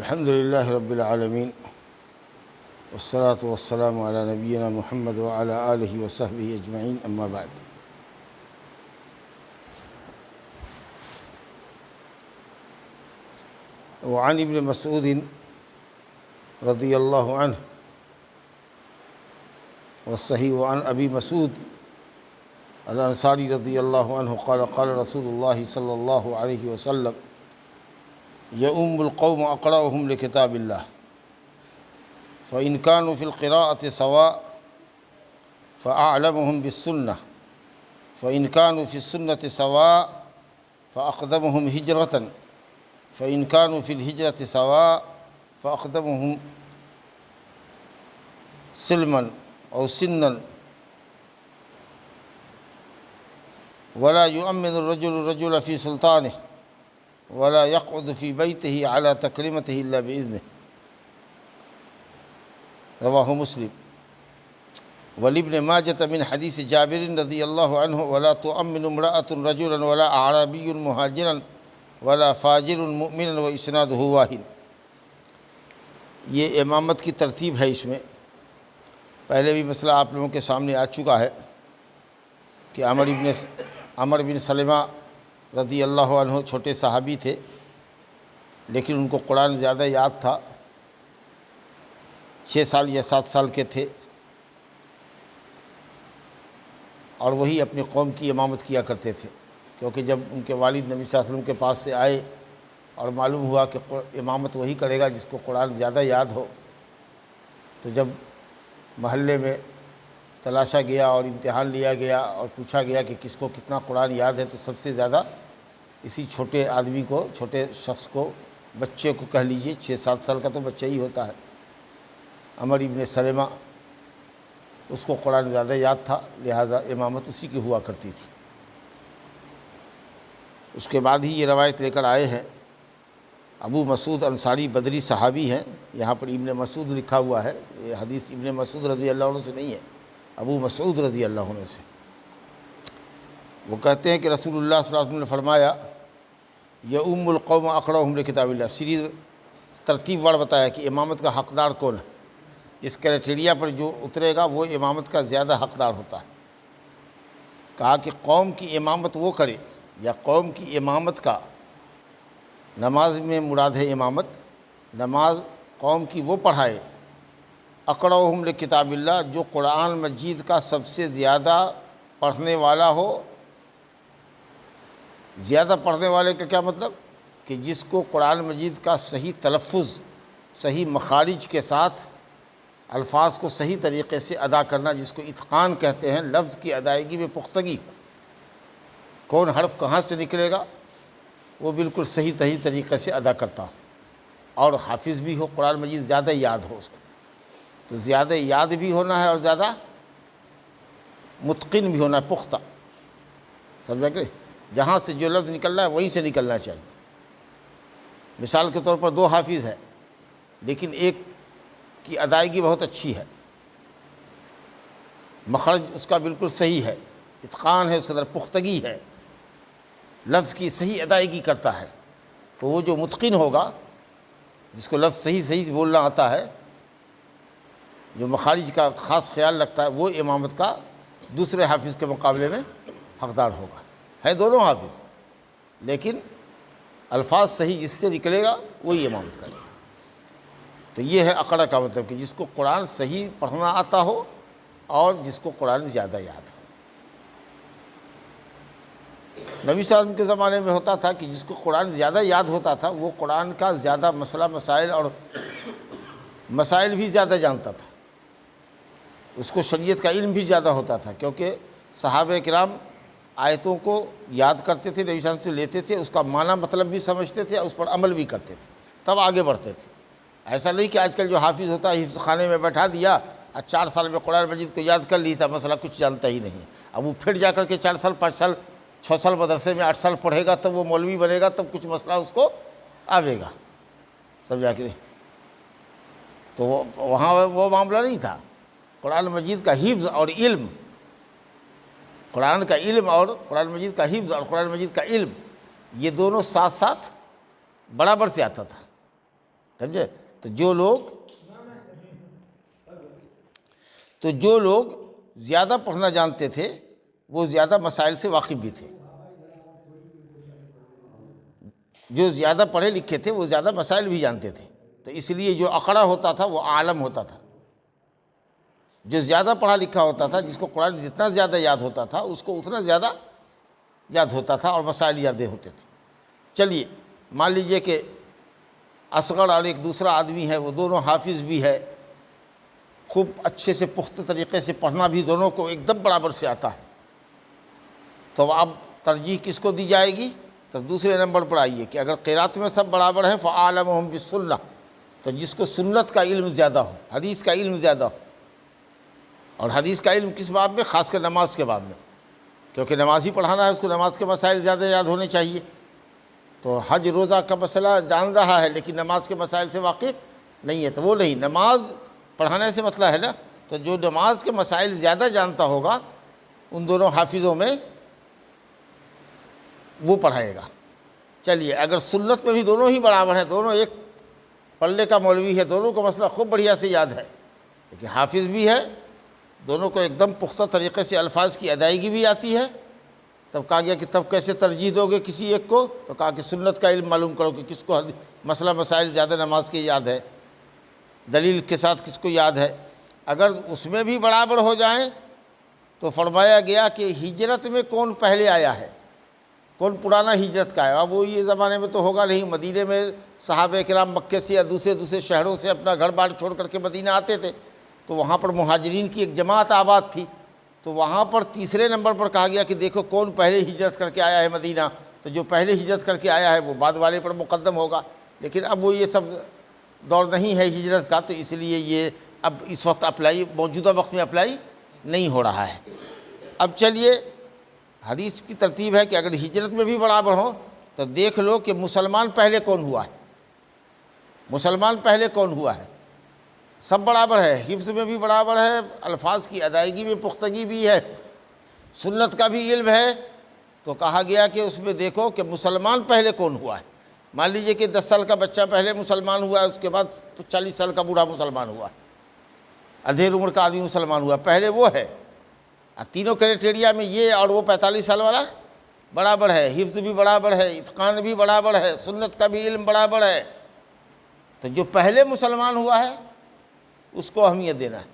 الحمد لله رب العالمين والصلاة والسلام على نبينا محمد وعلى آله وصحبه أجمعين أما بعد. وعن ابن مسعود رضي الله عنه والصحيح وعن أبي مسعود الأنصاري رضي الله عنه قال رسول الله صلى الله عليه وسلم يؤم القوم أقرأهم لكتاب الله فإن كانوا في القراءة سواء فأعلمهم بالسنة فإن كانوا في السنة سواء فأقدمهم هجرة فإن كانوا في الهجرة سواء فأقدمهم سلما أو سنا ولا يؤمن الرجل في سلطانه ولا يقعد في بيته على تكريمته إلا بإذنه رواه مسلم. ولابن ماجة من حديث جابر رضي الله عنه ولا تؤمن امرأة رجلا ولا أعرابي مهاجرا ولا فاجر مؤمنا وإسناده واهن. یہ امامت کی ترتیب ہے. اس میں پہلے بھی مسئلہ آپ لوگوں کے سامنے آ چکا ہے کہ عمر بن سلمہ رضی اللہ عنہ چھوٹے صحابی تھے لیکن ان کو قرآن زیادہ یاد تھا. 6 سال یا 7 سال کے تھے اور وہی اپنی قوم کی امامت کیا کرتے تھے کیونکہ جب ان کے والد نبی صلی اللہ علیہ وسلم کے پاس سے آئے اور معلوم ہوا کہ امامت وہی کرے گا جس کو قرآن زیادہ یاد ہو، تو جب محلے میں تلاشا گیا اور امتحان لیا گیا اور پوچھا گیا کہ کس کو کتنا قرآن یاد ہے، تو سب سے زیادہ اسی چھوٹے آدمی کو، چھوٹے شخص کو، بچے کو کہہ لیجئے، 6-7 سال کا تو بچہ ہی ہوتا ہے، عمر بن سلمہ، اس کو قرآن زیادہ یاد تھا، لہٰذا امامت اسی کی ہوا کرتی تھی. اس کے بعد ہی یہ روایت لے کر آئے ہیں ابو مسعود انصاری بدری صحابی ہیں. یہاں پر ابن مسعود لکھا ہوا ہے، یہ حدیث ابن مسعود رضی اللہ عنہ سے نہیں ہے، ابو مسعود رضی اللہ عنہ سے. وہ کہتے ہیں کہ رسول اللہ صلی اللہ علیہ وسلم نے فرمایا یؤم القوم اقرأهم لکتاب اللہ. سیریز ترتیب وار بتایا کہ امامت کا حقدار کون ہے. اس کرائٹیریا پر جو اترے گا وہ امامت کا زیادہ حقدار ہوتا ہے. کہا کہ قوم کی امامت وہ کرے یا قوم کی امامت کا، نماز میں مراد ہے امامت، نماز قوم کی وہ پڑھائے اقرأهم لکتاب اللہ، جو قرآن مجید کا سب سے زیادہ پڑھنے والا ہو. زیادہ پڑھنے والے کا کیا مطلب؟ کہ جس کو قرآن مجید کا صحیح تلفظ، صحیح مخارج کے ساتھ الفاظ کو صحیح طریقے سے ادا کرنا، جس کو اتقان کہتے ہیں، لفظ کی ادائیگی میں پختگی، کون حرف کہاں سے نکلے گا وہ بالکل صحیح طریقے سے ادا کرتا ہو، اور حافظ بھی ہو، قرآن مجید زیادہ یاد ہو اس کو. تو زیادہ یاد بھی ہونا ہے اور زیادہ متقن بھی ہونا ہے، پختہ. سمجھا کہ جہاں سے جو لفظ نکلنا ہے وہیں سے نکلنا چاہیے. مثال کے طور پر 2 حافظ ہے لیکن ایک کی ادائیگی بہت اچھی ہے، مخرج اس کا بالکل صحیح ہے، اتقان ہے، اس کے اندر پختگی ہے، لفظ کی صحیح ادائیگی کرتا ہے. تو وہ جو متقن ہوگا، جس کو لفظ صحیح بولنا آتا ہے، جو مخارج کا خاص خیال رکھتا ہے، وہ امامت کا دوسرے حافظ کے مقابلے میں حقدار ہوگا. ہے دونوں حافظ لیکن الفاظ صحیح جس سے نکلے گا وہی امامت کرے گا. تو یہ ہے اقرا کا مطلب کہ جس کو قرآن صحیح پڑھنا آتا ہو اور جس کو قرآن زیادہ یاد ہو. نبی صلی اللہ علیہ وسلم کے زمانے میں ہوتا تھا کہ جس کو قرآن زیادہ یاد ہوتا تھا وہ قرآن کا زیادہ مسائل اور مسائل بھی زیادہ جانتا تھا، اس کو شریعت کا علم بھی زیادہ ہوتا تھا، کیونکہ صحابہ کرام آیتوں کو یاد کرتے تھے، نبی صلی اللہ علیہ وسلم سے لیتے تھے، اس کا معنی مطلب بھی سمجھتے تھے، اس پر عمل بھی کرتے تھے، تب آگے بڑھتے تھے. ایسا نہیں کہ آج کل جو حافظ ہوتا ہے حفظ خانے میں بیٹھا دیا، 4 سال میں قرآن مجید کو یاد کر لی تھا، مسئلہ کچھ جانتا ہی نہیں. اب وہ پھر جا کر کے 4 سال 5 سال 6 سال مدرسے میں 8 سال پڑھے گا، تب وہ مولوی بنے گا، تب کچھ مسئلہ اس کو آوے گا. سمجھا کہ نہیں؟ تو وہاں وہ معاملہ نہیں تھا. قرآن مجید کا حفظ اور علم، قرآن کا علم اور قرآن مجید کا حفظ اور قرآن مجید کا علم، یہ دونوں ساتھ ساتھ برابر سے آتا تھا. سمجھے؟ تو جو لوگ زیادہ پڑھنا جانتے تھے وہ زیادہ مسائل سے واقف بھی تھے، جو زیادہ پڑھے لکھے تھے وہ زیادہ مسائل بھی جانتے تھے، تو اس لیے جو اقڑا ہوتا تھا وہ عالم ہوتا تھا۔ جو زیادہ پڑھا لکھا ہوتا تھا، جس کو قرآن جتنا زیادہ یاد ہوتا تھا اس کو اتنا زیادہ یاد ہوتا تھا اور مسائل یادیں ہوتے تھے۔ چلیے مان لیجئے کہ اصغر اور ایک دوسرا آدمی ہے، وہ دونوں حافظ بھی ہے، خوب اچھے سے پختہ طریقے سے پڑھنا بھی دونوں کو ایک دم برابر سے آتا ہے، تو اب ترجیح کس کو دی جائے گی؟ تو دوسرے نمبر پر آئیے کہ اگر قرات میں سب برابر ہیں فَأَعْلَمُهُمْ بِالسُّنَّةِ، تو جس کو سنت کا علم زیادہ ہو، حدیث کا علم زیادہ ہو، اور حدیث کا علم کس باب میں؟ خاص کر نماز کے باب میں، کیونکہ نماز ہی پڑھانا ہے، اس کو نماز کے مسائل زیادہ یاد ہونے چاہیے۔ تو حج روزہ کا مسئلہ جان رہا ہے لیکن نماز کے مسائل سے واقف نہیں ہے، تو وہ نہیں، نماز پڑھانے سے مطلب ہے نا، تو جو نماز کے مسائل زیادہ جانتا ہوگا ان دونوں حافظوں میں وہ پڑھائے گا۔ چلیے اگر سنت میں بھی دونوں ہی برابر ہیں، دونوں ایک پلے کا مولوی ہے، دونوں کو مسئلہ خوب بڑھیا سے یاد ہے، لیکن حافظ بھی ہے، دونوں کو ایک دم پختہ طریقے سے الفاظ کی ادائیگی بھی آتی ہے، تب کہا گیا کہ تب کیسے ترجیح دو گے کسی ایک کو؟ تو کہا کہ سنت کا علم معلوم کرو کہ کس کو مسئلہ مسائل زیادہ نماز کے یاد ہے، دلیل کے ساتھ کس کو یاد ہے۔ اگر اس میں بھی برابر ہو جائیں تو فرمایا گیا کہ ہجرت میں کون پہلے آیا ہے، کون پرانا ہجرت کا ہے۔ اب وہ یہ زمانے میں تو ہوگا نہیں، مدینے میں صحابہ کرام مکے سے یا دوسرے شہروں سے اپنا گھر بار چھوڑ کر کے مدینہ آتے تھے، تو وہاں پر مہاجرین کی ایک جماعت آباد تھی، تو وہاں پر تیسرے نمبر پر کہا گیا کہ دیکھو کون پہلے ہجرت کر کے آیا ہے مدینہ، تو جو پہلے ہجرت کر کے آیا ہے وہ بعد والے پر مقدم ہوگا۔ لیکن اب وہ یہ سب دور نہیں ہے ہجرت کا، تو اس لیے یہ اب اس وقت موجودہ وقت میں اپلائی نہیں ہو رہا ہے۔ اب چلیے حدیث کی ترتیب ہے کہ اگر ہجرت میں بھی برابر ہوں تو دیکھ لو کہ مسلمان پہلے کون ہوا ہے، مسلمان پہلے کون ہوا ہے۔ سب برابر ہے، حفظ میں بھی برابر ہے، الفاظ کی ادائیگی میں پختگی بھی ہے، سنت کا بھی علم ہے، تو کہا گیا کہ اس میں دیکھو کہ مسلمان پہلے کون ہوا ہے۔ مان لیجئے کہ 10 سال کا بچہ پہلے مسلمان ہوا ہے، اس کے بعد 40 سال کا بوڑھا مسلمان ہوا ہے، ادھیر عمر کا آدمی مسلمان ہوا، پہلے وہ ہے۔ تینوں کرائٹیریا میں یہ اور وہ 45 سال والا برابر ہے، حفظ بھی برابر ہے، اتقان بھی برابر ہے، سنت کا بھی علم برابر ہے، تو جو پہلے مسلمان ہوا ہے اس کو اہمیت دینا ہے۔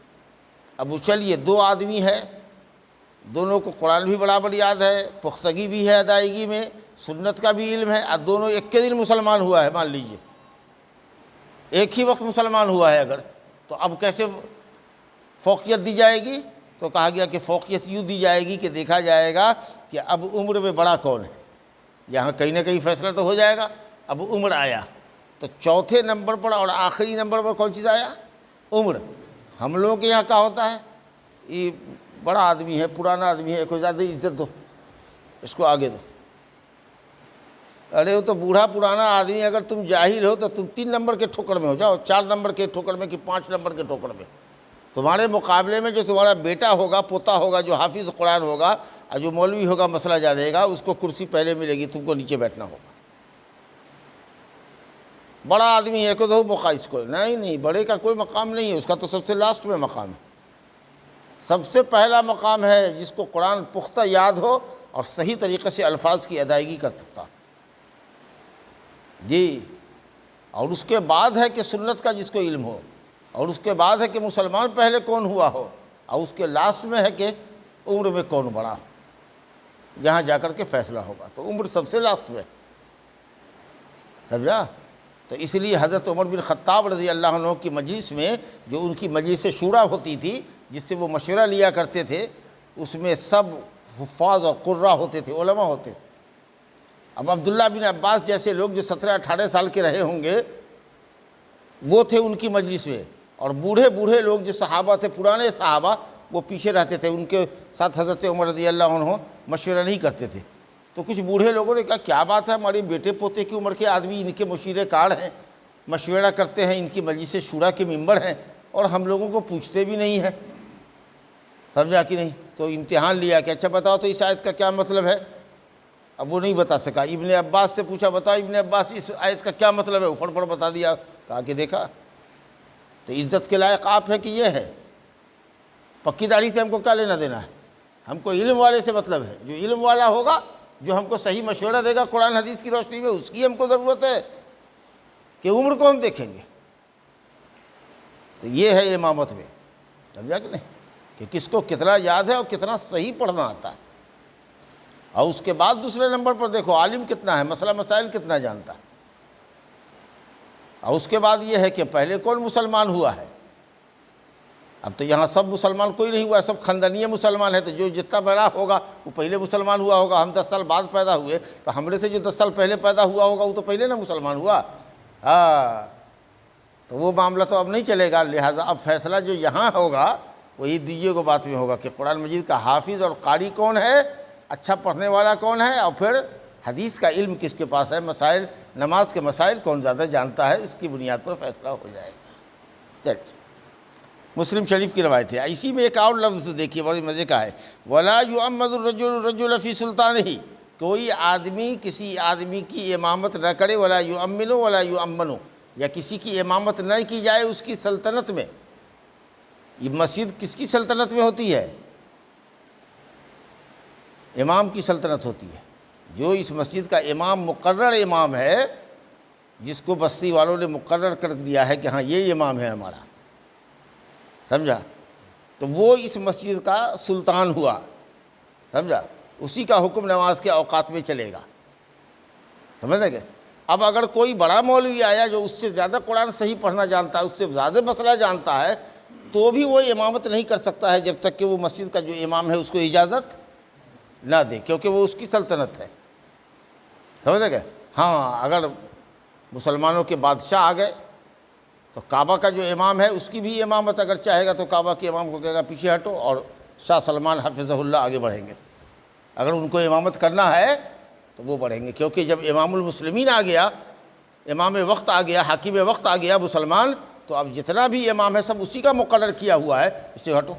اب چلیے 2 آدمی ہے، دونوں کو قرآن بھی برابر یاد ہے، پختگی بھی ہے ادائیگی میں، سنت کا بھی علم ہے، اور دونوں ایک کے دن مسلمان ہوا ہے، مان لیجئے ایک ہی وقت مسلمان ہوا ہے اگر، تو اب کیسے فوقیت دی جائے گی؟ تو کہا گیا کہ فوقیت یوں دی جائے گی کہ دیکھا جائے گا کہ اب عمر میں بڑا کون ہے، یہاں کہیں نہ کہیں فیصلہ تو ہو جائے گا۔ اب عمر آیا تو چوتھے نمبر پر اور آخری نمبر پر کون چیز آیا؟ عمر۔ ہم لوگوں کے یہاں کیا ہوتا ہے، یہ بڑا آدمی ہے، پرانا آدمی ہے، کوئی زیادہ عزت دو، اس کو آگے دو۔ ارے وہ تو بوڑھا پرانا آدمی، اگر تم جاہل ہو تو تم 3 نمبر کے ٹھوکر میں ہو جاؤ، 4 نمبر کے ٹھوکر میں کہ 5 نمبر کے ٹھوکر میں۔ تمہارے مقابلے میں جو تمہارا بیٹا ہوگا، پوتا ہوگا، جو حافظ قرآن ہوگا اور جو مولوی ہوگا مسئلہ جانے گا، اس کو کرسی پہلے ملے گی، تم کو نیچے بیٹھنا ہوگا۔ بڑا آدمی ہے کہ دو موقع اس کو، نہیں بڑے کا کوئی مقام نہیں ہے، اس کا تو سب سے لاسٹ میں مقام ہے۔ سب سے پہلا مقام ہے جس کو قرآن پختہ یاد ہو اور صحیح طریقے سے الفاظ کی ادائیگی کر سکتا جی، اور اس کے بعد ہے کہ سنت کا جس کو علم ہو، اور اس کے بعد ہے کہ مسلمان پہلے کون ہوا ہو، اور اس کے لاسٹ میں ہے کہ عمر میں کون بڑا ہو، جہاں جا کر کے فیصلہ ہوگا، تو عمر سب سے لاسٹ میں، سمجھا؟ تو اس لیے حضرت عمر بن خطاب رضی اللہ عنہ کی مجلس میں، جو ان کی مجلس شورا ہوتی تھی جس سے وہ مشورہ لیا کرتے تھے، اس میں سب حفاظ اور قراء ہوتے تھے، علماء ہوتے تھے۔ اب عبداللہ بن عباس جیسے لوگ جو 17-18 سال کے رہے ہوں گے وہ تھے ان کی مجلس میں، اور بوڑھے لوگ جو صحابہ تھے، پرانے صحابہ، وہ پیچھے رہتے تھے، ان کے ساتھ حضرت عمر رضی اللہ عنہ مشورہ نہیں کرتے تھے۔ تو کچھ بوڑھے لوگوں نے کہا کیا بات ہے، ہمارے بیٹے پوتے کی عمر کے آدمی ان کے مشیرے کار ہیں، مشورہ کرتے ہیں، ان کی مجلس شورا کے ممبر ہیں، اور ہم لوگوں کو پوچھتے بھی نہیں ہیں، سمجھا کہ نہیں؟ تو امتحان لیا کہ اچھا بتاؤ تو اس آیت کا کیا مطلب ہے۔ اب وہ نہیں بتا سکا، ابن عباس سے پوچھا بتاؤ ابن عباس اس آیت کا کیا مطلب ہے، فٹ بتا دیا کہا کہ دیکھا تو عزت کے لائق آپ ہیں کہ یہ ہے، پکی داڑھی سے ہم کو کیا لینا دینا ہے، ہم کو علم والے سے مطلب ہے، جو علم والا ہوگا جو ہم کو صحیح مشورہ دے گا قرآن حدیث کی روشنی میں، اس کی ہم کو ضرورت ہے، کہ عمر کو ہم دیکھیں گے۔ تو یہ ہے امامت میں، سمجھا کہ نہیں، کہ کس کو کتنا یاد ہے اور کتنا صحیح پڑھنا آتا ہے۔ اور اس کے بعد دوسرے نمبر پر دیکھو عالم کتنا ہے، مسئلہ مسائل کتنا جانتا ہے۔ اور اس کے بعد یہ ہے کہ پہلے کون مسلمان ہوا ہے، اب تو یہاں سب مسلمان کوئی نہیں ہوا ہے، سب خاندانیہ مسلمان ہے، تو جو جتنا بڑا ہوگا وہ پہلے مسلمان ہوا ہوگا۔ ہم 10 سال بعد پیدا ہوئے تو ہمارے سے جو 10 سال پہلے پیدا ہوا ہوگا وہ تو پہلے نہ مسلمان ہوا۔ تو وہ معاملہ تو اب نہیں چلے گا، لہٰذا اب فیصلہ جو یہاں ہوگا وہی دیجیے کو بات میں ہوگا کہ قرآن مجید کا حافظ اور قاری کون ہے، اچھا پڑھنے والا کون ہے، اور پھر حدیث کا علم کس کے پاس ہے، مسائل نماز کے مسائل کون زیادہ جانتا ہے، اس کی بنیاد پر فیصلہ ہو جائے گا۔ مسلم شریف کی روایت ہے۔ اسی میں ایک اور لفظ دیکھیے بڑی مزے کا ہے، وَلَا يُعَمَّدُ الرَّجُلُ الرَّجُلَ فِي سُلْطَانِهِ، کوئی آدمی کسی آدمی کی امامت نہ کرے، وَلَا يُؤَمِّنُ وَلَا يُؤَمَّنُ، یا کسی کی امامت نہ کی جائے اس کی سلطنت میں۔ یہ مسجد کس کی سلطنت میں ہوتی ہے؟ امام کی سلطنت ہوتی ہے۔ جو اس مسجد کا امام مقرر امام ہے، جس کو بستی والوں نے مقرر کر دیا ہے کہ ہاں یہ امام ہے ہمارا، سمجھا، تو وہ اس مسجد کا سلطان ہوا، سمجھا، اسی کا حکم نماز کے اوقات میں چلے گا، سمجھ گئے۔ اب اگر کوئی بڑا مولوی آیا جو اس سے زیادہ قرآن صحیح پڑھنا جانتا ہے، اس سے زیادہ مسئلہ جانتا ہے، تو بھی وہ امامت نہیں کر سکتا ہے جب تک کہ وہ مسجد کا جو امام ہے اس کو اجازت نہ دے، کیونکہ وہ اس کی سلطنت ہے، سمجھ گئے۔ ہاں اگر مسلمانوں کے بادشاہ آ گئے تو کعبہ کا جو امام ہے اس کی بھی امامت اگر چاہے گا تو کعبہ کے امام کو کہے گا پیچھے ہٹو، اور شاہ سلمان حفظہ اللہ آگے بڑھیں گے۔ اگر ان کو امامت کرنا ہے تو وہ بڑھیں گے، کیونکہ جب امام المسلمین آ گیا، امام وقت آ گیا، حاکم وقت آ گیا مسلمان، تو اب جتنا بھی امام ہے سب اسی کا مقرر کیا ہوا ہے، اسے ہٹو،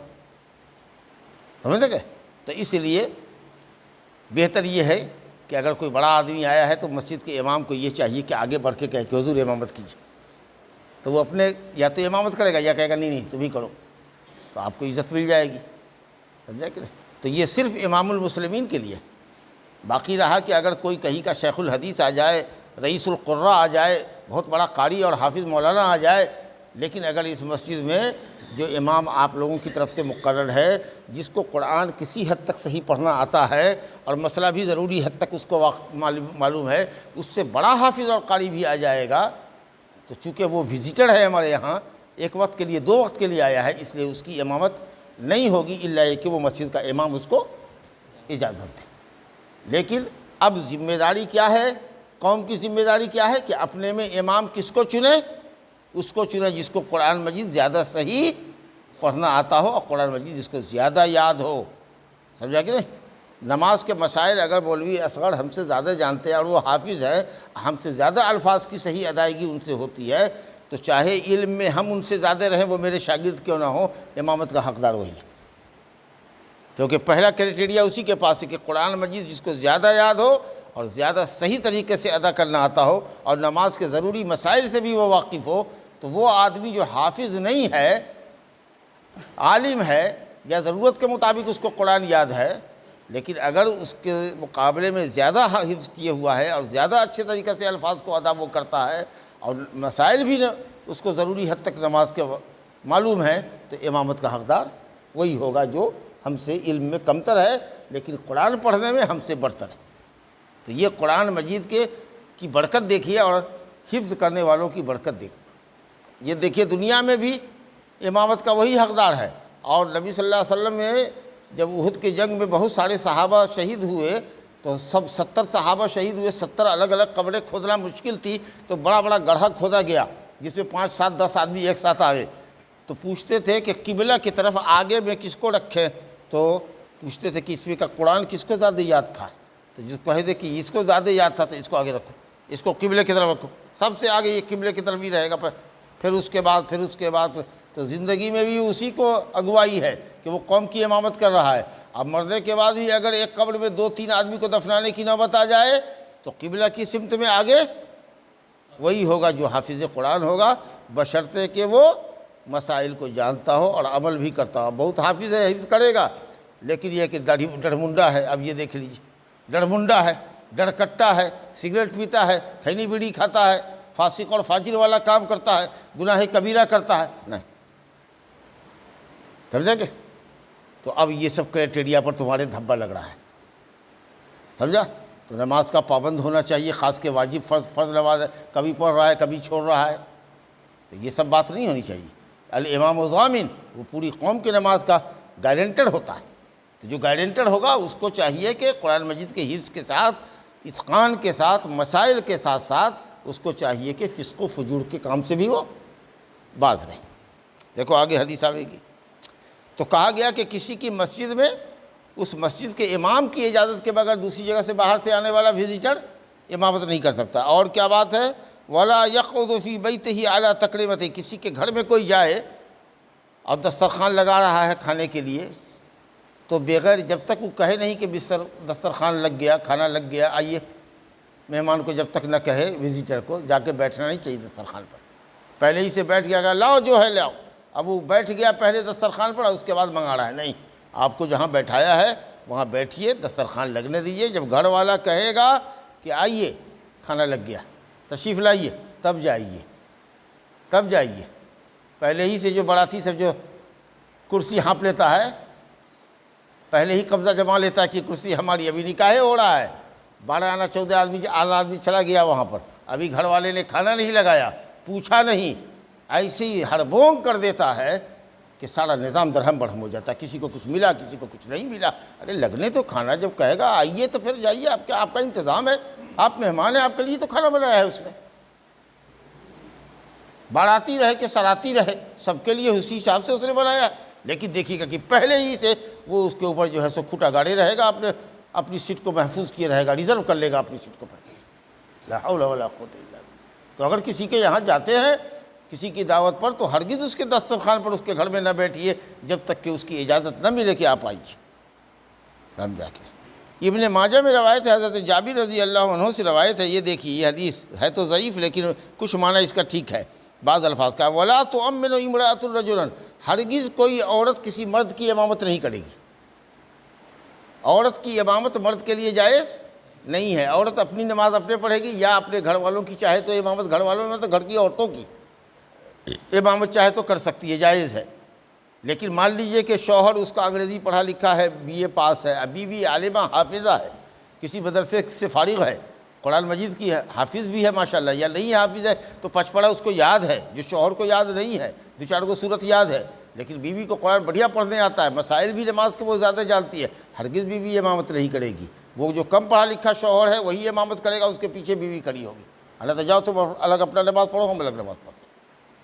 سمجھ گئے۔ تو اس لیے بہتر یہ ہے کہ اگر کوئی بڑا آدمی آیا ہے تو مسجد کے امام کو یہ چاہیے کہ آگے بڑھ کے کہے کہ حضور امامت کیجیے، تو وہ اپنے یا تو امامت کرے گا یا کہے گا نہیں تم ہی کرو، تو آپ کو عزت مل جائے گی، سمجھا کہ نہیں۔ تو یہ صرف امام المسلمین کے لیے۔ باقی رہا کہ اگر کوئی کہیں کا شیخ الحدیث آ جائے، رئیس القراء آ جائے، بہت بڑا قاری اور حافظ مولانا آ جائے، لیکن اگر اس مسجد میں جو امام آپ لوگوں کی طرف سے مقرر ہے، جس کو قرآن کسی حد تک صحیح پڑھنا آتا ہے اور مسئلہ بھی ضروری حد تک اس کو معلوم ہے، اس سے بڑا حافظ اور قاری بھی آ جائے گا، تو چونکہ وہ وزٹر ہے ہمارے یہاں، ایک وقت کے لیے 2 وقت کے لیے آیا ہے، اس لیے اس کی امامت نہیں ہوگی الا یہ کہ وہ مسجد کا امام اس کو اجازت دے۔ لیکن اب ذمہ داری کیا ہے، قوم کی ذمہ داری کیا ہے کہ اپنے میں امام کس کو چنے، اس کو چنے جس کو قرآن مجید زیادہ صحیح پڑھنا آتا ہو اور قرآن مجید جس کو زیادہ یاد ہو، سمجھا کہ نہیں۔ نماز کے مسائل اگر مولوی اصغر ہم سے زیادہ جانتے ہیں اور وہ حافظ ہے، ہم سے زیادہ الفاظ کی صحیح ادائیگی ان سے ہوتی ہے، تو چاہے علم میں ہم ان سے زیادہ رہیں، وہ میرے شاگرد کیوں نہ ہو، امامت کا حقدار وہی ہے، کیونکہ پہلا کرائٹیریا اسی کے پاس ہے کہ قرآن مجید جس کو زیادہ یاد ہو اور زیادہ صحیح طریقے سے ادا کرنا آتا ہو اور نماز کے ضروری مسائل سے بھی وہ واقف ہو، تو وہ آدمی جو حافظ نہیں ہے، عالم ہے، یا ضرورت کے مطابق اس کو قرآن یاد ہے، لیکن اگر اس کے مقابلے میں زیادہ حفظ کیے ہوا ہے اور زیادہ اچھے طریقے سے الفاظ کو ادا وہ کرتا ہے اور مسائل بھی اس کو ضروری حد تک نماز کے معلوم ہے، تو امامت کا حقدار وہی ہوگا جو ہم سے علم میں کمتر ہے لیکن قرآن پڑھنے میں ہم سے برتر ہے۔ تو یہ قرآن مجید کی برکت دیکھیے اور حفظ کرنے والوں کی برکت دیکھیے۔ یہ دیکھیے دنیا میں بھی امامت کا وہی حقدار ہے، اور نبی صلی اللہ علیہ وسلم میں جب احد کی جنگ میں بہت سارے صحابہ شہید ہوئے تو 70 صحابہ شہید ہوئے، 70 الگ الگ قبریں کھودنا مشکل تھی، تو بڑا بڑا گڑھا کھودا گیا جس میں 5 7 10 آدمی ایک ساتھ آئے، تو پوچھتے تھے کہ قبلہ کی طرف آگے میں کس کو رکھیں، تو پوچھتے تھے کہ اس میں کا قرآن کس کو زیادہ یاد تھا، تو جس کو کہتے کہ اس کو زیادہ یاد تھا تو اس کو آگے رکھو، اس کو قبلے کی طرف رکھو، سب سے آگے یہ قبلے کی طرف ہی رہے گا، پھر اس کے بعد تو زندگی میں بھی اسی کو اگوائی ہے کہ وہ قوم کی امامت کر رہا ہے۔ اب مرنے کے بعد بھی اگر ایک قبر میں 2 3 آدمی کو دفنانے کی نوبت آ جائے تو قبلہ کی سمت میں آگے وہی ہوگا جو حافظ قرآن ہوگا، بشرطے کہ وہ مسائل کو جانتا ہو اور عمل بھی کرتا ہو۔ بہت حافظ ہے، حفظ کرے گا، لیکن یہ کہ ڈرمنڈا ہے۔ اب یہ دیکھ لیجیے، ڈرمنڈا ہے، ڈرکٹا ہے، سگریٹ پیتا ہے، کھینی بیڑی کھاتا ہے، فاسق اور فاجر والا کام کرتا ہے، گناہ کبیرہ کرتا ہے، نہیں، سمجھے کہ؟ تو اب یہ سب کرائٹیریا پر تمہارے دھبا لگ رہا ہے، سمجھا؟ تو نماز کا پابند ہونا چاہیے، خاص کے واجب فرض نماز ہے، کبھی پڑھ رہا ہے کبھی چھوڑ رہا ہے، تو یہ سب بات نہیں ہونی چاہیے۔ الامام الضامن، وہ پوری قوم کی نماز کا گارنٹر ہوتا ہے، تو جو گارنٹر ہوگا اس کو چاہیے کہ قرآن مجید کے حفظ کے ساتھ، اتقان کے ساتھ، مسائل کے ساتھ ساتھ اس کو چاہیے کہ فسق و فجور کے کام سے بھی وہ باز رہے۔ دیکھو آگے حدیث آئے گی، تو کہا گیا کہ کسی کی مسجد میں اس مسجد کے امام کی اجازت کے بغیر دوسری جگہ سے باہر سے آنے والا وزیٹر امامت نہیں کر سکتا۔ اور کیا بات ہے؟ وَلَا يَقْعُدُ فِي بَيْتِهِ عَلَىٰ تَقْرِيمَتِهِ، کسی کے گھر میں کوئی جائے اور دسترخوان لگا رہا ہے کھانے کے لیے، تو بغیر جب تک وہ کہے نہیں کہ دسترخوان لگ گیا، کھانا لگ گیا، آئیے، مہمان کو جب تک نہ کہے وزیٹر کو جا کے بیٹھنا نہیں چاہیے دسترخوان پر، پہلے ہی سے بیٹھ گیا کہ لاؤ جو ہے لاؤ، اب وہ بیٹھ گیا پہلے دسترخوان پر اور اس کے بعد منگا رہا ہے، نہیں، آپ کو جہاں بیٹھایا ہے وہاں بیٹھیے، دسترخوان لگنے دیجیے، جب گھر والا کہے گا کہ آئیے کھانا لگ گیا، تشریف لائیے، تب جائیے، تب جائیے۔ پہلے ہی سے جو باراتی سب جو کرسی ہانپ لیتا ہے، پہلے ہی قبضہ جما لیتا ہے کہ کرسی ہماری، ابھی نکاح ہو رہا ہے، 12 آنا 14 آدمی چلا گیا وہاں پر، ابھی گھر والے نے کھانا نہیں لگایا، پوچھا نہیں، ایسے ہی ہڑبونگ کر دیتا ہے کہ سارا نظام درہم برہم ہو جاتا ہے، کسی کو کچھ ملا کسی کو کچھ نہیں ملا۔ ارے لگنے تو کھانا جب کہے گا آئیے تو پھر جائیے، آپ کا انتظام ہے، آپ مہمان ہیں، آپ کے لیے تو کھانا بنایا ہے اس نے، باراتی رہے کہ سراتی رہے، سب کے لیے اسی حساب سے اس نے بنایا، لیکن دیکھیے گا کہ پہلے ہی سے وہ اس کے اوپر جو ہے سو کھوٹا گاڑے رہے گا، اپنی سیٹ کو محفوظ کیے رہے گا، ریزرو کر لے گا اپنی سیٹ کو محفوظ۔ لا حول ولا قوت الا باللہ۔ تو اگر کسی کے یہاں جاتے ہیں کسی کی دعوت پر، تو ہرگز اس کے دسترخوان پر اس کے گھر میں نہ بیٹھیے جب تک کہ اس کی اجازت نہ ملے کہ آپ آئیے، سمجھا کے؟ ابن ماجہ میں روایت ہے، حضرت جابر رضی اللہ عنہ سے روایت ہے، یہ دیکھیے یہ حدیث ہے تو ضعیف لیکن کچھ معنی اس کا ٹھیک ہے، بعض الفاظ کا، وَلَا تُؤَمِّنُ امْرَأَةٌ رَجُلًا، ہرگز کوئی عورت کسی مرد کی امامت نہیں کرے گی، عورت کی امامت مرد کے لیے جائز نہیں ہے، عورت اپنی نماز اپنے پڑھے گی یا اپنے گھر والوں کی، چاہے تو امامت گھر والوں میں، تو گھر کی عورتوں کی امامت چاہے تو کر سکتی ہے، جائز ہے۔ لیکن مان لیجئے کہ شوہر اس کا انگریزی پڑھا لکھا ہے، BA پاس ہے، بیوی عالمہ حافظہ ہے، کسی مدرسے سے فارغ ہے، قرآن مجید کی ہے، حافظ بھی ہے ماشاءاللہ، یا نہیں حافظ ہے تو پچپڑا اس کو یاد ہے، جو شوہر کو یاد نہیں ہے، دو چار کو صورت یاد ہے، لیکن بیوی کو قرآن بڑھیا پڑھنے آتا ہے، مسائل بھی نماز کے وہ زیادہ جانتی ہے، ہرگز بیوی امامت نہیں کرے گی۔ وہ جو کم پڑھا لکھا شوہر ہے وہی امامت کرے گا، اس کے پیچھے بیوی کھڑی ہوگی، اللہ جاؤ تم الگ اپنا نماز پڑھو، ہم الگ نماز پڑھتے ہیں۔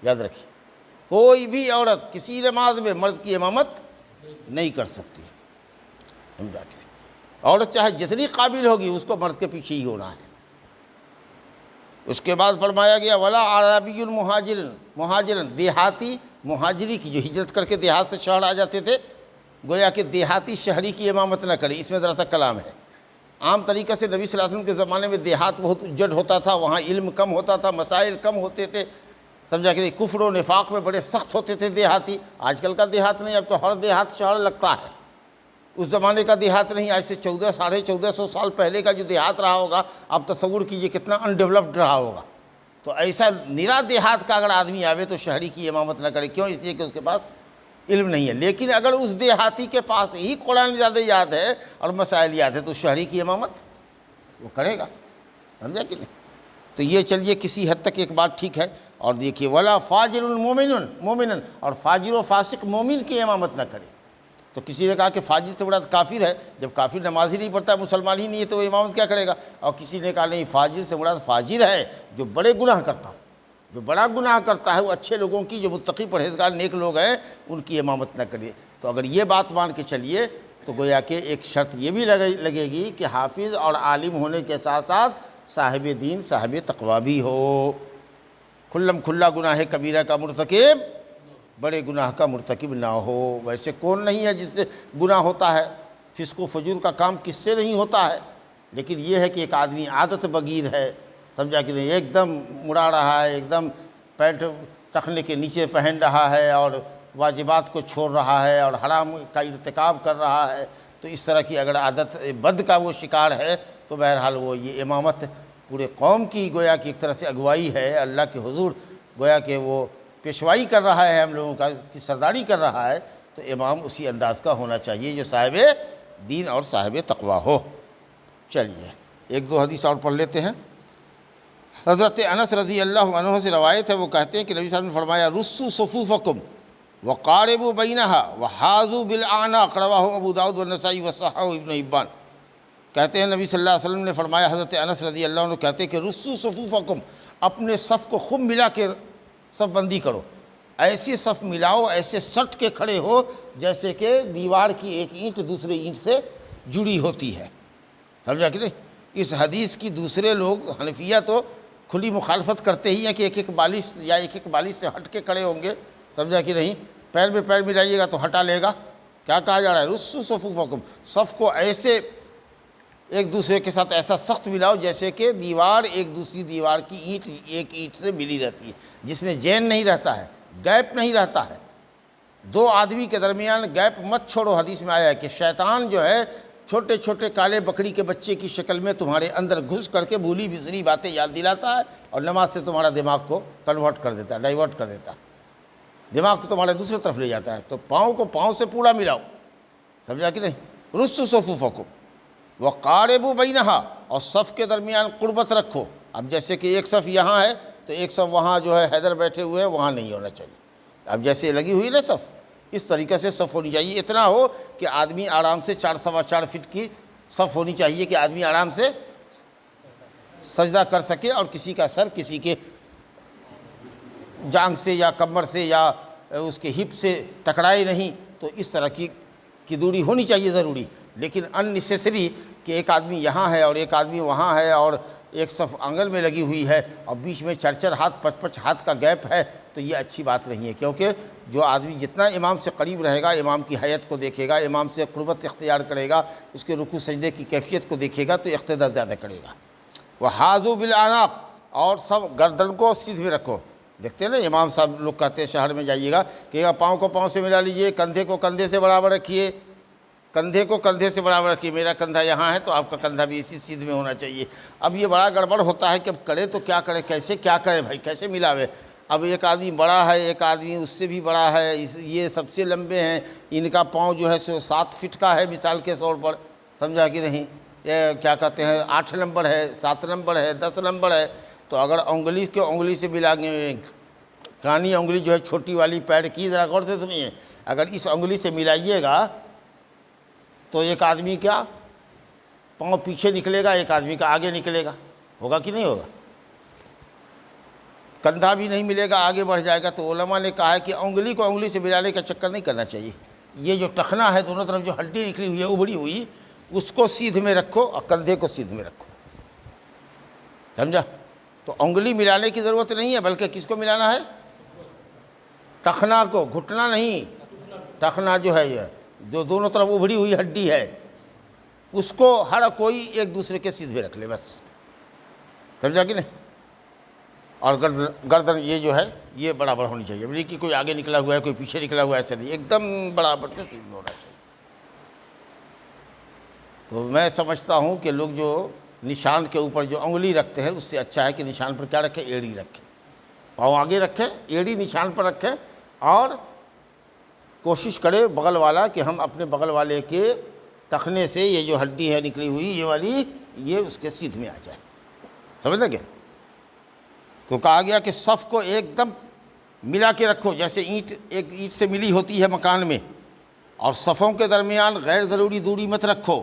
یاد رکھیے، کوئی بھی عورت کسی نماز میں مرد کی امامت نہیں کر سکتی، سمجھا کے؟ عورت چاہے جتنی قابل ہوگی اس کو مرد کے پیچھے ہی ہونا ہے۔ اس کے بعد فرمایا گیا ولا عربی مہاجرن، دیہاتی مہاجری کی جو ہجرت کر کے دیہات سے شہر آ جاتے تھے، گویا کہ دیہاتی شہری کی امامت نہ کرے، اس میں ذرا سا کلام ہے۔ عام طریقے سے نبی صلی اللہ علیہ وسلم کے زمانے میں دیہات بہت اجڑ ہوتا تھا، وہاں علم کم ہوتا تھا، مسائل کم ہوتے تھے، سمجھا کہ کفر و نفاق میں بڑے سخت ہوتے تھے دیہاتی۔ آج کل کا دیہات نہیں، اب تو ہر دیہات شہر لگتا ہے، اس زمانے کا دیہات نہیں، آج سے 1400-1450 سال پہلے کا جو دیہات رہا ہوگا، آپ تصور کیجئے کتنا ان ڈیولپڈ رہا ہوگا۔ تو ایسا نرا دیہات کا اگر آدمی آوے تو شہری کی امامت نہ کرے، کیوں؟ اس لیے کہ اس کے پاس علم نہیں ہے۔ لیکن اگر اس دیہاتی کے پاس ہی قرآن زیادہ یاد ہے اور مسائل یاد ہے تو شہری کی امامت وہ کرے گا، سمجھا کہ نہیں؟ تو یہ چلیے کسی حد تک ایک بات ٹھیک ہے۔ اور دیکھیے ولا فاجر مومن، اور فاجر و فاسق مومن کی امامت نہ کرے۔ تو کسی نے کہا کہ فاجر سے بڑا کافر ہے، جب کافر نماز ہی نہیں پڑھتا، مسلمان ہی نہیں ہے تو وہ امامت کیا کرے گا؟ اور کسی نے کہا نہیں، فاجر سے بڑا فاجر ہے جو بڑے گناہ کرتا ہے، جو بڑا گناہ کرتا ہے، وہ اچھے لوگوں کی، جو متقی پرہیزگار نیک لوگ ہیں، ان کی امامت نہ کرے۔ تو اگر یہ بات مان کے چلیے تو گویا کہ ایک شرط یہ بھی لگے گی کہ حافظ اور عالم ہونے کے ساتھ ساتھ صاحب دین صاحب تقویٰ بھی ہو، کھلا گناہ کبیرہ کا مرتکب، بڑے گناہ کا مرتکب نہ ہو۔ ویسے کون نہیں ہے جس سے گناہ ہوتا ہے، فسق و فجور کا کام کس سے نہیں ہوتا ہے، لیکن یہ ہے کہ ایک آدمی عادت بگیر ہے، سمجھا کہ نہیں، ایک دم مڑا رہا ہے، ایک دم پینٹ ٹخنے کے نیچے پہن رہا ہے اور واجبات کو چھوڑ رہا ہے اور حرام کا ارتکاب کر رہا ہے، تو اس طرح کی اگر عادت بد کا وہ شکار ہے تو بہرحال وہ یہ امامت پورے قوم کی گویا کہ ایک طرح سے اگوائی ہے، اللہ کے حضور گویا کہ وہ پیشوائی کر رہا ہے، ہم لوگوں کی سرداری کر رہا ہے، تو امام اسی انداز کا ہونا چاہیے جو صاحب دین اور صاحب تقویٰ ہو۔ چلیے ایک دو حدیث اور پڑھ لیتے ہیں۔ حضرت انس رضی اللہ عنہ سے روایت ہے، وہ کہتے ہیں کہ نبی صلی اللہ علیہ وسلم نے فرمایا رسو صفوفکم وقاربوا بینہا وحاذوا بالاعناق، رواہ ابو داؤد والنسائی وصححہ ابن حبان۔ کہتے ہیں نبی صلی اللہ علیہ وسلم نے فرمایا، حضرت انس رضی اللہ عنہ کہتے ہیں کہ رسو صفوفکم، اپنے صف کو خوب ملا کے صف بندی کرو، ایسی صف ملاؤ، ایسے سٹ کے کھڑے ہو جیسے کہ دیوار کی ایک اینٹ دوسرے اینٹ سے جڑی ہوتی ہے، سمجھا کہ نہیں؟ اس حدیث کی دوسرے لوگ حنفیہ تو کھلی مخالفت کرتے ہی ہیں کہ ایک ایک بالش یا ایک ایک بالش سے ہٹ کے کھڑے ہوں گے، سمجھا کہ نہیں؟ پیر میں پیر ملائیے گا تو ہٹا لے گا۔ کیا کہا جا رہا ہے؟ رسو صفوفکم، صف کو ایسے ایک دوسرے کے ساتھ ایسا سخت ملاؤ جیسے کہ دیوار ایک دوسری دیوار کی اینٹ ایک اینٹ سے ملی رہتی ہے، جس میں جین نہیں رہتا ہے، گیپ نہیں رہتا ہے، دو آدمی کے درمیان گیپ مت چھوڑو۔ حدیث میں آیا ہے کہ شیطان جو ہے چھوٹے چھوٹے کالے بکری کے بچے کی شکل میں تمہارے اندر گھس کر کے بھولی بسری باتیں یاد دلاتا ہے اور نماز سے تمہارا دماغ کو کنورٹ کر دیتا ہے، ڈائیورٹ کر دیتا ہے، دماغ کو تمہارے دوسری طرف لے جاتا ہے۔ تو پاؤں کو پاؤں سے پورا ملاؤ، سمجھا کہ نہیں؟ رسو صفوفکم وقاربوا بینہا، اور صف کے درمیان قربت رکھو۔ اب جیسے کہ ایک صف یہاں ہے تو ایک صف وہاں جو ہے حیدر بیٹھے ہوئے ہیں وہاں نہیں ہونا چاہیے، اب جیسے لگی ہوئی نا صف، اس طریقے سے صف ہونی چاہیے، اتنا ہو کہ آدمی آرام سے 4 سوا 4 فٹ کی صف ہونی چاہیے کہ آدمی آرام سے سجدہ کر سکے اور کسی کا سر کسی کے جانگ سے یا کمر سے یا اس کے ہپ سے ٹکرائے نہیں، تو اس طرح کی دوری ہونی چاہیے ضروری۔ لیکن ان نیسیسری کہ ایک آدمی یہاں ہے اور ایک آدمی وہاں ہے اور ایک صف آنگن میں لگی ہوئی ہے اور بیچ میں 4 ہاتھ 5 ہاتھ کا گیپ ہے، تو یہ اچھی بات نہیں ہے، کیونکہ جو آدمی جتنا امام سے قریب رہے گا، امام کی حیت کو دیکھے گا، امام سے قربت اختیار کرے گا، اس کے رکوع سجدے کی کیفیت کو دیکھے گا تو اقتداء زیادہ کرے گا۔ وحاذوا بالاعناق، اور سب گردن کو سیدھے رکھو۔ دیکھتے ہیں نا امام صاحب لوگ کہتے ہیں شہر میں جائیے گا کہ پاؤں کو پاؤں سے ملا لیجئے، کندھے کو کندھے سے برابر رکھیے، کندھے کو کندھے سے برابر رکھیے، میرا کندھا یہاں ہے تو آپ کا کندھا بھی اسی سیدھ میں ہونا چاہیے۔ اب یہ بڑا گڑبڑ ہوتا ہے کہ اب کرے تو کیا کرے، کیسے کیا کرے بھائی، کیسے ملاوے؟ اب ایک آدمی بڑا ہے، ایک آدمی اس سے بھی بڑا ہے، یہ سب سے لمبے ہیں، ان کا پاؤں جو ہے سو 7 فٹ کا ہے مثال کے طور پر، سمجھا کہ نہیں؟ یہ کیا کہتے ہیں 8 نمبر ہے، 7 نمبر ہے، 10 نمبر ہے، تو اگر انگلی کے انگلی سے ملا کے کانی انگلی جو ہے چھوٹی والی پیر کی، ذرا غور سے سنیے، اگر اس انگلی سے ملائیے گا تو ایک آدمی کیا پاؤں پیچھے نکلے گا، ایک آدمی کا آگے نکلے گا، ہوگا کہ نہیں ہوگا؟ کندھا بھی نہیں ملے گا، آگے بڑھ جائے گا۔ تو علماء نے کہا ہے کہ انگلی کو انگلی سے ملانے کا چکر نہیں کرنا چاہیے، یہ جو ٹخنا ہے دونوں طرف جو ہڈی نکلی ہوئی ہے ابھری ہوئی، اس کو سیدھ میں رکھو اور کندھے کو سیدھ میں رکھو، سمجھا؟ تو انگلی ملانے کی ضرورت نہیں ہے، بلکہ کس کو ملانا ہے؟ ٹخنا کو، گھٹنا نہیں، ٹخنا جو ہے یہ جو دونوں طرف ابھری ہوئی ہڈی ہے اس کو ہر کوئی ایک دوسرے کے سیدھے رکھ لے، بس، سمجھا کہ نہیں؟ اور گردن یہ جو ہے یہ برابر ہونی چاہیے، نہیں کہ کوئی آگے نکلا ہوا ہے کوئی پیچھے نکلا ہوا ہے، ایسا نہیں، ایک دم برابر سے سیدھے ہونا چاہیے۔ تو میں سمجھتا ہوں کہ لوگ جو نشان کے اوپر جو انگلی رکھتے ہیں اس سے اچھا ہے کہ نشان پر کیا رکھیں؟ ایڑی رکھیں، پاؤں آگے رکھیں، ایڑی نشان پر رکھیں، اور کوشش کرے بغل والا کہ ہم اپنے بغل والے کے ٹخنے سے یہ جو ہڈی ہے نکلی ہوئی یہ والی، یہ اس کے سیدھ میں آ جائے، سمجھ لگے؟ تو کہا گیا کہ صف کو ایک دم ملا کے رکھو جیسے اینٹ ایک اینٹ سے ملی ہوتی ہے مکان میں، اور صفوں کے درمیان غیر ضروری دوری مت رکھو،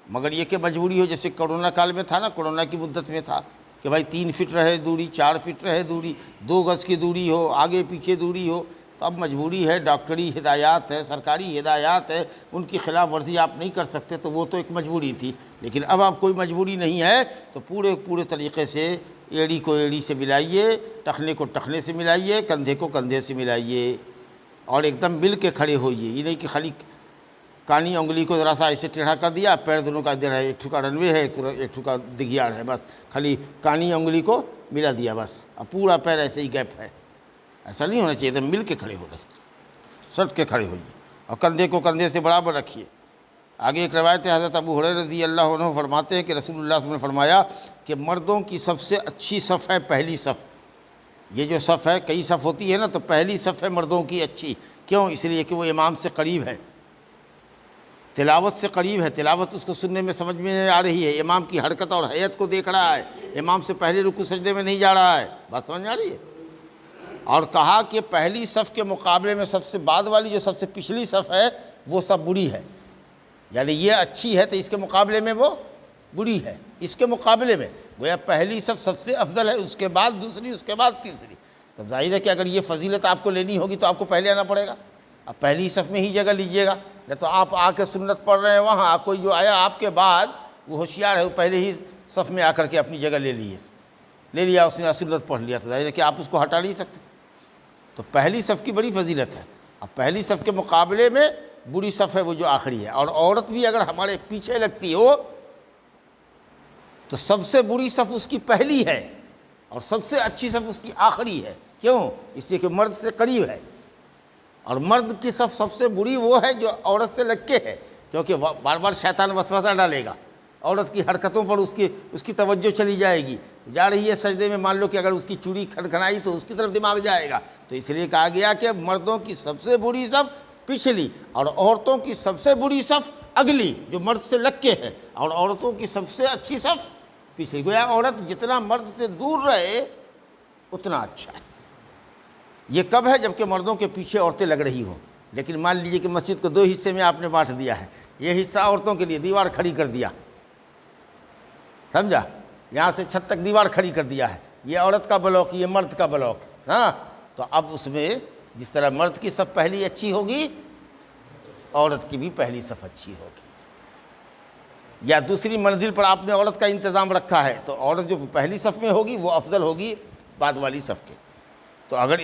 مگر یہ کہ مجبوری ہو، جیسے کرونا کال میں تھا نا، کرونا کی مدت میں تھا کہ بھائی 3 فٹ رہے دوری، 4 فٹ رہے دوری، 2 گز کی دوری ہو، آگے پیچھے دوری ہو، تو اب مجبوری ہے، ڈاکٹری ہدایات ہے، سرکاری ہدایات ہے، ان کی خلاف ورزی آپ نہیں کر سکتے، تو وہ تو ایک مجبوری تھی، لیکن اب آپ کوئی مجبوری نہیں ہے تو پورے طریقے سے ایڑی کو ایڑی سے ملائیے، ٹخنے کو ٹخنے سے ملائیے، کندھے کو کندھے سے ملائیے، اور ایک دم مل کے کھڑے ہوئیے، یہ نہیں کہ خالی کانی انگلی کو ذرا سا ایسے ٹیڑھا کر دیا, پیر دونوں کا ادھر ہے, ایک ٹھو کا رنوے ہے, ایک ٹھو کا دگیاڑ ہے, بس خالی کانی انگلی کو ملا دیا بس, اب پورا پیر ایسے ہی گیپ ہے. ایسا نہیں ہونا چاہیے, مل کے کھڑے ہو رہے, سٹ کے کھڑے ہوئیے, اور کندھے کو کندھے سے برابر رکھیے. آگے ایک روایت ہے, حضرت ابو ہریرہ رضی اللہ عنہ فرماتے ہیں کہ رسول اللہ صلی اللہ علیہ وسلم نے فرمایا کہ مردوں کی سب سے اچھی صف ہے پہلی صف. یہ جو صف ہے, کئی صف ہوتی ہے نا, تو پہلی صف ہے مردوں کی اچھی. کیوں؟ اس لیے کہ وہ امام سے قریب ہے, تلاوت سے قریب ہے, تلاوت اس کو سننے میں سمجھ میں آ رہی ہے, امام کی حرکت اور حیت کو دیکھ رہا ہے, امام سے پہلے رکوع سجدے میں نہیں جا رہا ہے. بات سمجھ آ رہی ہے؟ اور کہا کہ پہلی صف کے مقابلے میں سب سے بعد والی جو سب سے پچھلی صف ہے وہ سب بری ہے. یعنی یہ اچھی ہے تو اس کے مقابلے میں وہ بری ہے, اس کے مقابلے میں گویا پہلی صف سب سے افضل ہے, اس کے بعد دوسری, اس کے بعد تیسری. تو ظاہر ہے کہ اگر یہ فضیلت آپ کو لینی ہوگی تو آپ کو پہلے آنا پڑے گا. اب پہلی صف میں ہی جگہ لیجئے گا, نہیں تو آپ آ کے سنت پڑھ رہے ہیں وہاں, کوئی جو آیا آپ کے بعد وہ ہوشیار ہے, وہ پہلے ہی صف میں آ کر کے اپنی جگہ لے لیا, اس نے سنت پڑھ لیا, تو ظاہر ہے کہ آپ اس کو ہٹا نہیں سکتے. تو پہلی صف کی بڑی فضیلت ہے. اب پہلی صف کے مقابلے میں بری صف ہے وہ جو آخری ہے. اور عورت بھی اگر ہمارے پیچھے لگتی ہو تو سب سے بری صف اس کی پہلی ہے اور سب سے اچھی صف اس کی آخری ہے. کیوں؟ اس لیے کہ مرد سے قریب ہے, اور مرد کی صف سب سے بری وہ ہے جو عورت سے لگ کے ہے, کیونکہ بار بار شیطان وسوسہ ڈالے گا, عورت کی حرکتوں پر اس کی توجہ چلی جائے گی, جا رہی ہے سجدے میں, مان لو کہ اگر اس کی چوڑی کھنکھنائی تو اس کی طرف دماغ جائے گا. تو اس لیے کہا گیا کہ مردوں کی سب سے بری صف پچھلی اور عورتوں کی سب سے بری صف اگلی جو مرد سے لگ کے ہے, اور عورتوں کی سب سے اچھی صف پچھلی. گویا عورت جتنا مرد سے دور رہے اتنا اچھا ہے. یہ کب ہے؟ جبکہ مردوں کے پیچھے عورتیں لگ رہی ہوں. لیکن مان لیجئے کہ مسجد کو 2 حصے میں آپ نے بانٹ دیا ہے, یہ حصہ عورتوں کے لیے دیوار کھڑی کر دیا, سمجھا, یہاں سے چھت تک دیوار کھڑی کر دیا ہے, یہ عورت کا بلاک, یہ مرد کا بلاک. ہاں, تو اب اس میں جس طرح مرد کی صف پہلی اچھی ہوگی, عورت کی بھی پہلی صف اچھی ہوگی. یا دوسری منزل پر آپ نے عورت کا انتظام رکھا ہے تو عورت جو پہلی صف میں ہوگی وہ افضل ہوگی بعد والی صف کے. تو اگر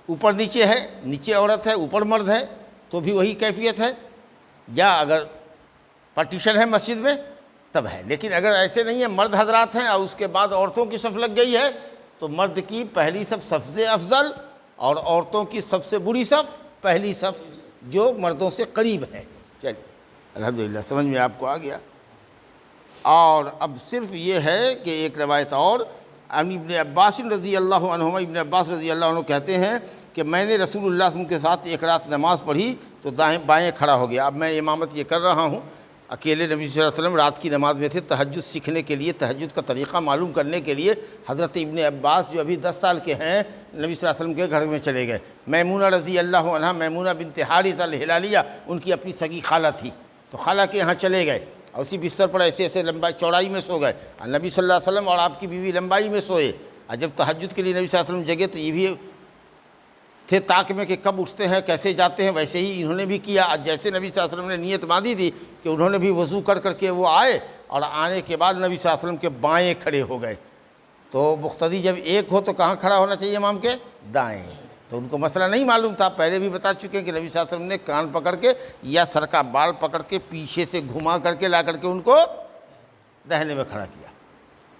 اوپر نیچے ہے, نیچے عورت ہے اوپر مرد ہے تو بھی وہی کیفیت ہے, یا اگر پارٹیشن ہے مسجد میں تب ہے. لیکن اگر ایسے نہیں ہے, مرد حضرات ہیں اور اس کے بعد عورتوں کی صف لگ گئی ہے, تو مرد کی پہلی صف سب سے افضل اور عورتوں کی سب سے بری صف پہلی صف جو مردوں سے قریب ہے. چلیے الحمدللہ سمجھ میں آپ کو آ گیا. اور اب صرف یہ ہے کہ ایک روایت اور, ابن عباس رضی اللہ عنہما, ابن عباس رضی اللہ عنہ کہتے ہیں کہ میں نے رسول اللہ صلی اللہ علیہ وسلم کے ساتھ ایک رات نماز پڑھی تو دائیں بائیں کھڑا ہو گیا. اب میں امامت یہ کر رہا ہوں, اکیلے نبی صلی اللہ علیہ وسلم رات کی نماز میں تھے. تہجد سیکھنے کے لیے, تہجد کا طریقہ معلوم کرنے کے لیے حضرت ابن عباس جو ابھی 10 سال کے ہیں نبی صلی اللہ علیہ وسلم کے گھر میں چلے گئے. میمونہ رضی اللہ عنہا, میمونہ بنت حارثہ الہلالیہ, ان کی اپنی سگی خالہ تھی, تو خالہ کے یہاں چلے گئے اور اسی بستر پر ایسے ایسے لمبائی چوڑائی میں سو گئے. اور نبی صلی اللہ علیہ وسلم اور آپ کی بیوی لمبائی میں سوئے. اور جب تہجد کے لیے نبی صلی اللہ علیہ وسلم جگے تو یہ بھی تھے طاق میں کہ کب اٹھتے ہیں کیسے جاتے ہیں, ویسے ہی انہوں نے بھی کیا. جیسے نبی صلی اللہ علیہ وسلم نے نیت باندھی تھی کہ انہوں نے بھی وضو کر کر کے وہ آئے, اور آنے کے بعد نبی صلی اللہ علیہ وسلم کے بائیں کھڑے ہو گئے. تو مقتدی جب ایک ہو تو کہاں کھڑا ہونا چاہیے امام کے؟ دائیں. تو ان کو مسئلہ نہیں معلوم تھا, پہلے بھی بتا چکے ہیں کہ نبی صلی اللہ علیہ وسلم نے کان پکڑ کے یا سر کا بال پکڑ کے پیچھے سے گھما کر کے لا کر کے ان کو دہنے میں کھڑا کیا,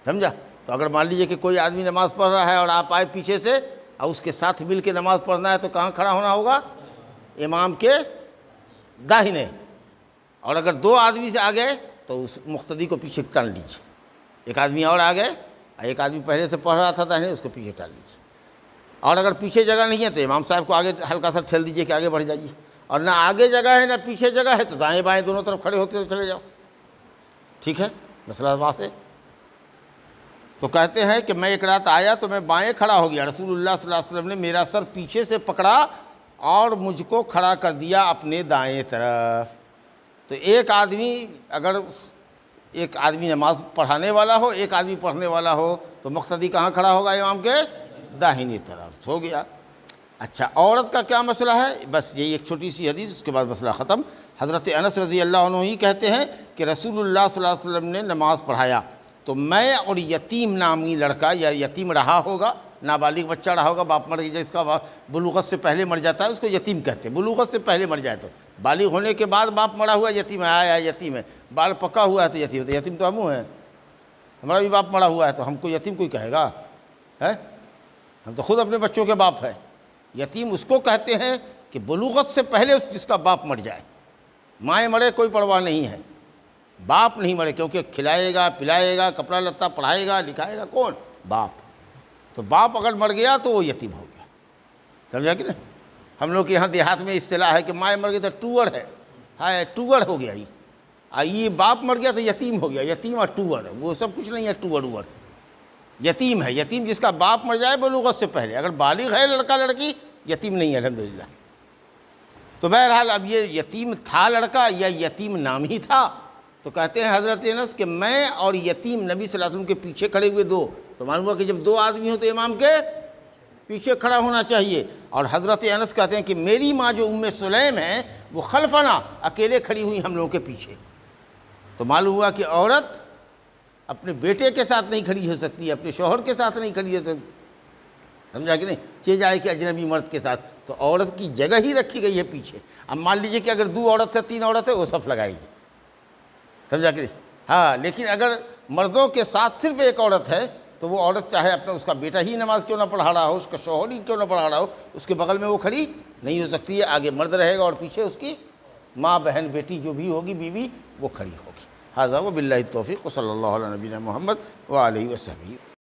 سمجھا. تو اگر مان لیجیے کہ کوئی آدمی نماز پڑھ رہا ہے اور آپ آئے پیچھے سے اور اس کے ساتھ مل کے نماز پڑھنا ہے تو کہاں کھڑا ہونا ہوگا؟ امام کے داہنے. اور اگر 2 آدمی سے آ گئے تو اس مقتدی کو پیچھے ٹال لیجیے. ایک آدمی اور آ گئے, ایک آدمی پہلے سے پڑھ رہا تھا داہنے, اس کو پیچھے ٹال لیجیے. اور اگر پیچھے جگہ نہیں ہے تو امام صاحب کو آگے ہلکا سا ٹھیل دیجیے کہ آگے بڑھ جائیے. اور نہ آگے جگہ ہے نہ پیچھے جگہ ہے تو دائیں بائیں دونوں طرف کھڑے ہوتے ہوئے چلے جاؤ. ٹھیک ہے, مسئلہ واضح. تو کہتے ہیں کہ میں ایک رات آیا تو میں بائیں کھڑا ہو گیا, رسول اللہ صلی اللہ علیہ وسلم نے میرا سر پیچھے سے پکڑا اور مجھ کو کھڑا کر دیا اپنے دائیں طرف. تو ایک آدمی نماز پڑھانے والا ہو, ایک آدمی پڑھنے والا ہو, تو مقتدی کہاں کھڑا ہوگا؟ امام کے داہنی طرف ہو گیا. اچھا, عورت کا کیا مسئلہ ہے؟ بس یہی ایک چھوٹی سی حدیث, اس کے بعد مسئلہ ختم. حضرت انس رضی اللہ عنہ ہی کہتے ہیں کہ رسول اللہ صلی اللہ علیہ وسلم نے نماز پڑھایا تو میں اور یتیم نامی لڑکا, یا یتیم رہا ہوگا, نابالغ بچہ رہا ہوگا, باپ مر گیا, جس کا بلوغت سے پہلے مر جاتا ہے اس کو یتیم کہتے ہیں, بلوغت سے پہلے مر جائے تو بالغ ہونے کے بعد باپ مڑا ہوا ہے یتیم ہے، آیا یتیم ہے، بال پکا ہوا ہے تو یتیم ہے، تو یتیم تو ہم ہیں، ہمارا بھی باپ مڑا ہوا ہے تو ہم کو یتیم کوئی کہے گا ہے؟ ہم تو خود اپنے بچوں کے باپ ہیں۔ یتیم اس کو کہتے ہیں کہ بلوغت سے پہلے جس کا باپ مر جائے، مائیں مرے کوئی پرواہ نہیں ہے، باپ نہیں مرے، کیونکہ کھلائے گا پلائے گا کپڑا لتا پڑھائے گا لکھائے گا کون؟ باپ۔ تو باپ اگر مر گیا تو وہ یتیم ہو گیا، سمجھا کہ نہیں؟ ہم لوگ کے یہاں دیہات میں اصطلاح ہے کہ مائیں مر گئی تو ٹوڑ ہے، ہاں ٹوڑ ہو گیا، یہ باپ مر گیا تو یتیم ہو گیا، یتیم اور ٹوڑ وہ سب کچھ نہیں ہے، ٹوڑ اوڑ یتیم ہے۔ یتیم جس کا باپ مر جائے بلوغت سے پہلے، اگر بالغ ہے لڑکا لڑکی یتیم نہیں ہے الحمدللہ۔ تو بہرحال اب یہ یتیم تھا لڑکا یا یتیم نام ہی تھا؟ تو کہتے ہیں حضرت انس کہ میں اور یتیم نبی صلی اللہ علیہ وسلم کے پیچھے کھڑے ہوئے دو، تو معلوم ہوا کہ جب دو آدمی ہو تو امام کے پیچھے کھڑا ہونا چاہیے۔ اور حضرت انس کہتے ہیں کہ میری ماں جو ام سلیم ہے وہ خلفنا اکیلے کھڑی ہوئی ہم لوگوں کے پیچھے۔ تو معلوم ہوا کہ عورت اپنے بیٹے کے ساتھ نہیں کھڑی ہو سکتی، اپنے شوہر کے ساتھ نہیں کھڑی ہو سکتی، سمجھا کہ نہیں؟ چہ جائے کہ اجنبی مرد کے ساتھ، تو عورت کی جگہ ہی رکھی گئی ہے پیچھے۔ اب مان لیجئے کہ اگر 2 عورت ہے 3 عورت ہے وہ صف لگائے گی، سمجھا کہ نہیں؟ ہاں لیکن اگر مردوں کے ساتھ صرف ایک عورت ہے تو وہ عورت چاہے اپنا اس کا بیٹا ہی نماز کیوں نہ پڑھا رہا ہو، اس کا شوہر ہی کیوں نہ پڑھا رہا ہو، اس کے بغل میں وہ کھڑی نہیں ہو سکتی ہے، آگے مرد رہے گا اور پیچھے اس کی ماں بہن بیٹی جو بھی ہوگی بیوی وہ کھڑی ہوگی۔ ھذا وباللہ التوفیق وصلی اللہ علی نبینا محمد وآلہ وصحبہ۔